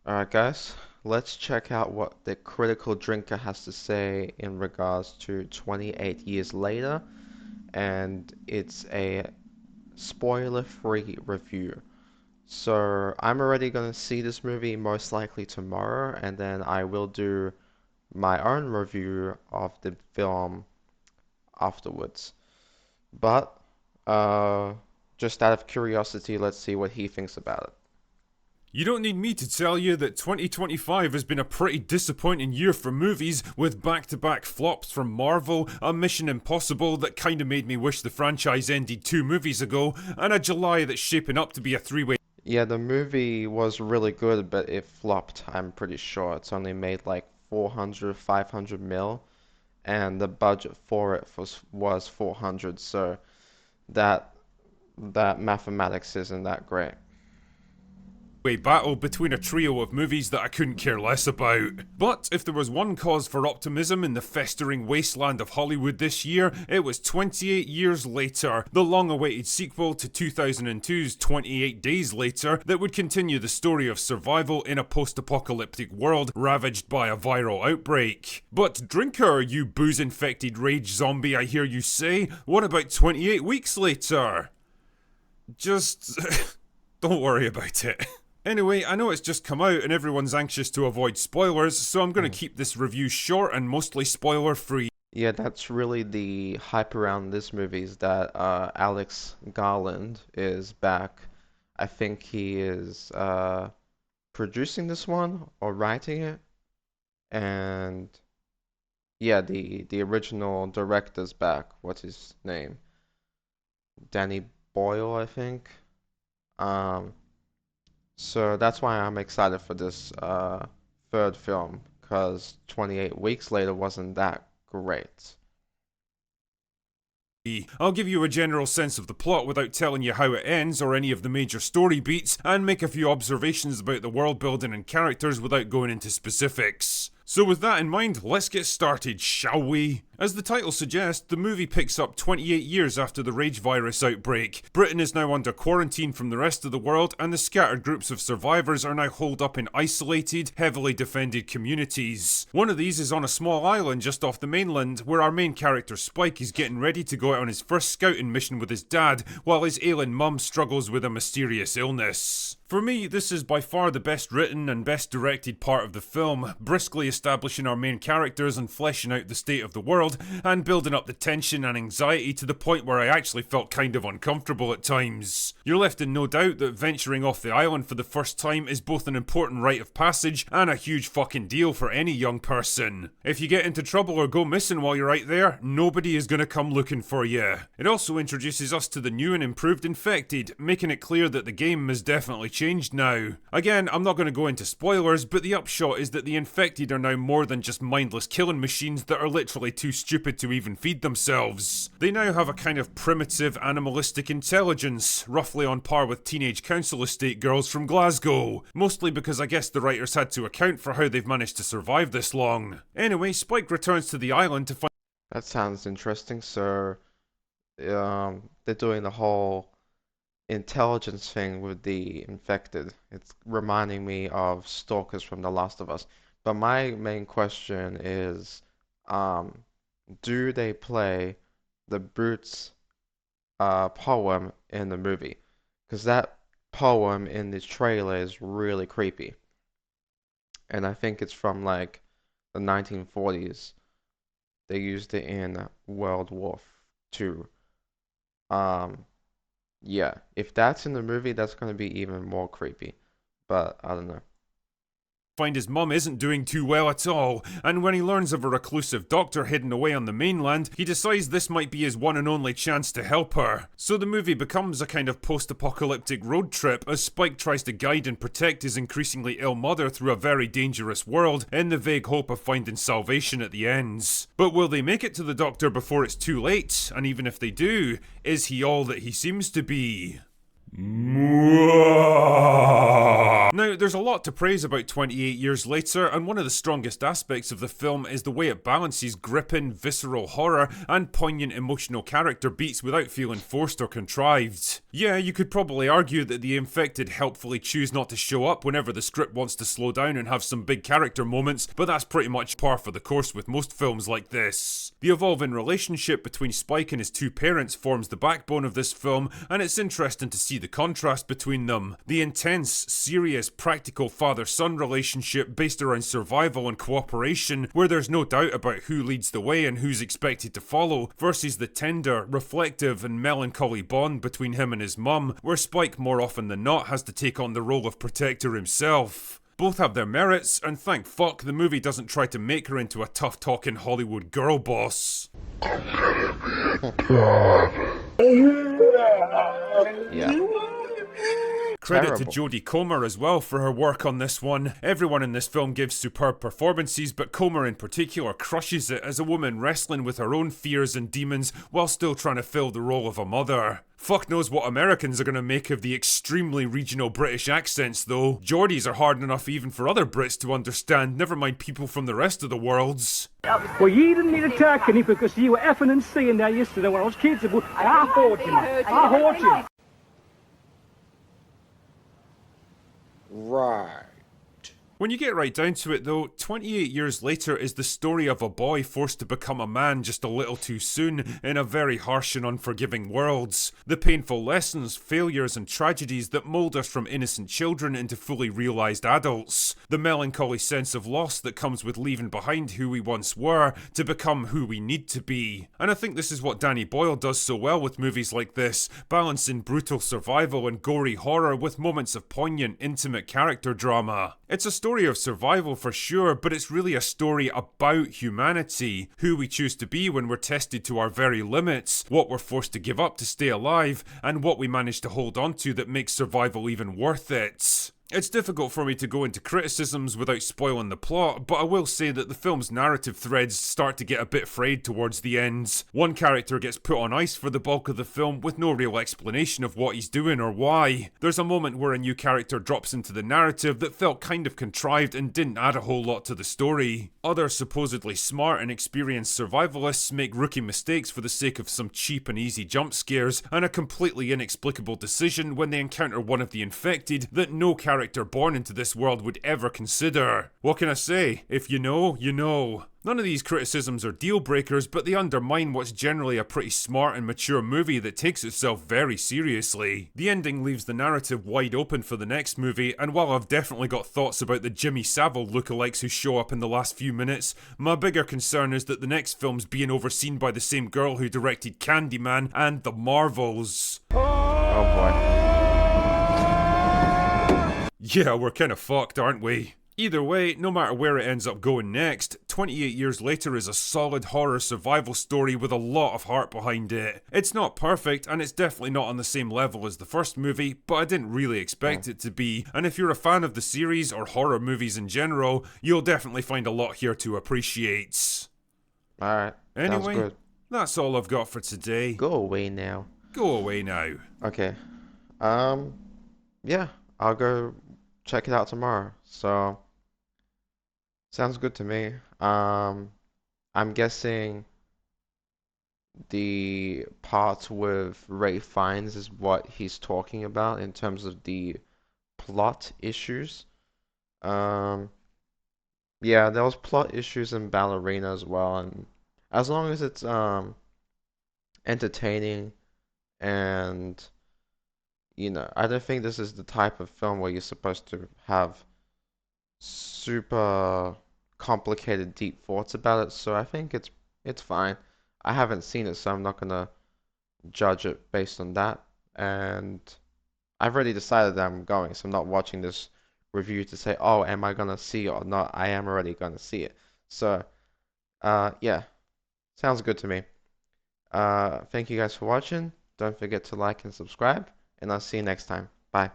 Alright, guys, let's check out what the Critical Drinker has to say in regards to 28 years later, and it's a spoiler-free review. So, I'm already gonna see this movie most likely tomorrow, and then I will do my own review of the film afterwards. But, uh, just out of curiosity, let's see what he thinks about it. You don't need me to tell you that 2025 has been a pretty disappointing year for movies, with back-to-back flops from Marvel, a Mission Impossible that kinda made me wish the franchise ended 2 movies ago, and a July that's shaping up to be a three-way. Yeah, the movie was really good, but it flopped, I'm pretty sure. It's only made like 400, 500 mil, and the budget for it was 400, so that that mathematics isn't that great. Battle between a trio of movies that I couldn't care less about. But if there was one cause for optimism in the festering wasteland of Hollywood this year, it was 28 Years Later, the long-awaited sequel to 2002's 28 Days Later that would continue the story of survival in a post-apocalyptic world ravaged by a viral outbreak. But Drinker, you booze-infected rage zombie, I hear you say, what about 28 Weeks Later? Just don't worry about it. Anyway, I know it's just come out and everyone's anxious to avoid spoilers, so I'm gonna Mm. keep this review short and mostly spoiler free. Yeah, that's really the hype around this movie is that Alex Garland is back. I think he is producing this one or writing it, and yeah, the original director's back. What's his name? Danny Boyle, I think. Um, so that's why I'm excited for this third film, because 28 Weeks Later wasn't that great. I'll give you a general sense of the plot without telling you how it ends or any of the major story beats, and make a few observations about the world building and characters without going into specifics. So with that in mind, let's get started, shall we? As the title suggests, the movie picks up 28 years after the rage virus outbreak. Britain is now under quarantine from the rest of the world, and the scattered groups of survivors are now holed up in isolated, heavily defended communities. One of these is on a small island just off the mainland, where our main character Spike is getting ready to go out on his first scouting mission with his dad, while his ailing mum struggles with a mysterious illness. For me, this is by far the best written and best directed part of the film, briskly establishing our main characters and fleshing out the state of the world, and building up the tension and anxiety to the point where I actually felt kind of uncomfortable at times. You're left in no doubt that venturing off the island for the first time is both an important rite of passage and a huge fucking deal for any young person. If you get into trouble or go missing while you're out there, nobody is gonna come looking for you. It also introduces us to the new and improved infected, making it clear that the game has definitely changed now. Again, I'm not going to go into spoilers, but the upshot is that the infected are now more than just mindless killing machines that are literally too stupid to even feed themselves. They now have a kind of primitive animalistic intelligence, roughly on par with teenage council estate girls from Glasgow. Mostly because I guess the writers had to account for how they've managed to survive this long. Anyway, Spike returns to the island to find. That sounds interesting. So, they're doing the whole intelligence thing with the infected. It's reminding me of stalkers from The Last of Us. But my main question is, um, do they play the Boots poem in the movie? Because that poem in the trailer is really creepy. And I think it's from like the 1940s. They used it in World War II. Um, yeah, if that's in the movie, that's going to be even more creepy. But I don't know. His mum isn't doing too well at all, and when he learns of a reclusive doctor hidden away on the mainland, he decides this might be his one and only chance to help her. So the movie becomes a kind of post-apocalyptic road trip as Spike tries to guide and protect his increasingly ill mother through a very dangerous world in the vague hope of finding salvation at the ends. But will they make it to the doctor before it's too late? And even if they do, is he all that he seems to be? Now, there's a lot to praise about 28 Years Later, and one of the strongest aspects of the film is the way it balances gripping, visceral horror and poignant emotional character beats without feeling forced or contrived. Yeah, you could probably argue that the infected helpfully choose not to show up whenever the script wants to slow down and have some big character moments, but that's pretty much par for the course with most films like this. The evolving relationship between Spike and his two parents forms the backbone of this film, and it's interesting to see the contrast between them. The intense, serious, practical father-son relationship based around survival and cooperation, where there's no doubt about who leads the way and who's expected to follow, versus the tender, reflective and melancholy bond between him and his mum, where Spike more often than not has to take on the role of protector himself. Both have their merits, and thank fuck the movie doesn't try to make her into a tough-talking Hollywood girl boss. Yeah. Credit to Terrible. Jodie Comer as well for her work on this one. Everyone in this film gives superb performances, but Comer in particular crushes it as a woman wrestling with her own fears and demons while still trying to fill the role of a mother. Fuck knows what Americans are going to make of the extremely regional British accents though. Geordies are hard enough even for other Brits to understand, never mind people from the rest of the worlds. Well, you didn't need to talk to me because you were effing and seeing there yesterday when I was kids. And I heard you, man. I heard you. Right. When you get right down to it though, 28 Years Later is the story of a boy forced to become a man just a little too soon in a very harsh and unforgiving world. The painful lessons, failures and tragedies that mould us from innocent children into fully realised adults. The melancholy sense of loss that comes with leaving behind who we once were to become who we need to be. And I think this is what Danny Boyle does so well with movies like this, balancing brutal survival and gory horror with moments of poignant, intimate character drama. It's a story of survival for sure, but it's really a story about humanity, who we choose to be when we're tested to our very limits, what we're forced to give up to stay alive, and what we manage to hold on to that makes survival even worth it. It's difficult for me to go into criticisms without spoiling the plot, but I will say that the film's narrative threads start to get a bit frayed towards the end. One character gets put on ice for the bulk of the film with no real explanation of what he's doing or why. There's a moment where a new character drops into the narrative that felt kind of contrived and didn't add a whole lot to the story. Other supposedly smart and experienced survivalists make rookie mistakes for the sake of some cheap and easy jump scares, and a completely inexplicable decision when they encounter one of the infected that no character born into this world would ever consider. What can I say? If you know, you know. None of these criticisms are deal breakers, but they undermine what's generally a pretty smart and mature movie that takes itself very seriously. The ending leaves the narrative wide open for the next movie, and while I've definitely got thoughts about the Jimmy Savile lookalikes who show up in the last few minutes, my bigger concern is that the next film's being overseen by the same girl who directed Candyman and The Marvels. Oh boy. Yeah, we're kinda fucked, aren't we? Either way, no matter where it ends up going next, 28 Years Later is a solid horror survival story with a lot of heart behind it. It's not perfect, and it's definitely not on the same level as the first movie, but I didn't really expect it to be, and if you're a fan of the series or horror movies in general, you'll definitely find a lot here to appreciate. Alright. Anyway, Sounds good. that's all I've got for today. Go away now. Go away now. Okay. Yeah, I'll go check it out tomorrow. So, sounds good to me. I'm guessing the part with Ray Fiennes is what he's talking about in terms of the plot issues. Um, yeah, there was plot issues in Ballerina as well, and as long as it's entertaining and I don't think this is the type of film where you're supposed to have super complicated, deep thoughts about it. So I think it's fine. I haven't seen it, so I'm not gonna judge it based on that. And I've already decided that I'm going, so I'm not watching this review to say, oh, am I gonna see it or not? I am already gonna see it. So, yeah, sounds good to me. Thank you guys for watching. Don't forget to like and subscribe, and I'll see you next time. Bye.